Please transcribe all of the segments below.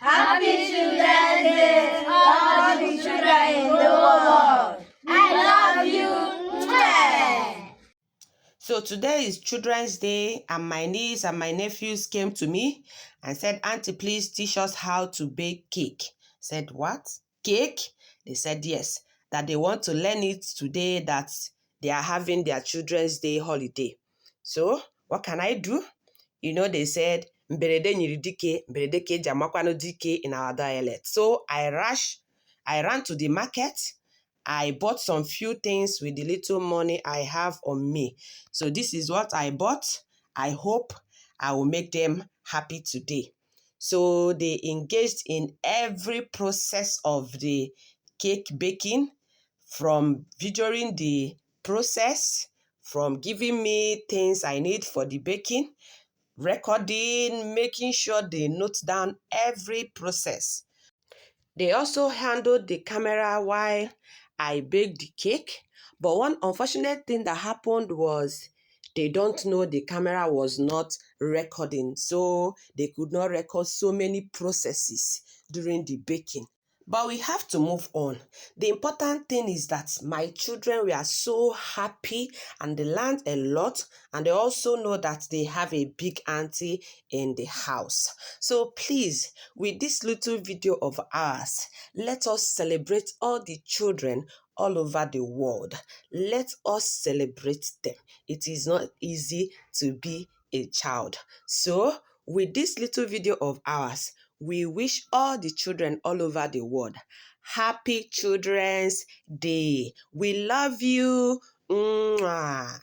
Happy Children's Day, all the children in the world. I love you. Mwah. So today is Children's Day, and my niece and my nephews came to me and said, Auntie, please teach us how to bake cake. I said, what? Cake? They said yes, that they want to learn it today, that they are having their Children's Day holiday. So what can I do? They said, mberede nyiri dike, mberede ka eji amakwanu dike in our dialect. So I ran to the market. I bought some few things with the little money I have on me. So this is what I bought. I hope I will make them happy today. So they engaged in every process of the cake baking, from videoing the process, from giving me things I need for the baking, recording, making sure they note down every process. They also handled the camera while I baked the cake. But one unfortunate thing that happened was they don't know the camera was not recording. So they could not record so many processes during the baking. But we have to move on. The important thing is that my children were so happy and they learned a lot, and they also know that they have a big auntie in the house. So please, with this little video of ours, let us celebrate all the children all over the world. Let us celebrate them. It is not easy to be a child. So with this little video of ours, we wish all the children all over the world Happy Children's Day. We love you. Mwah.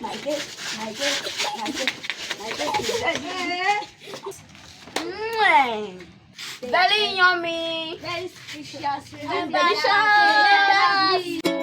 like this, like this, like this, like this, like this. Very yummy. Very delicious. Very delicious.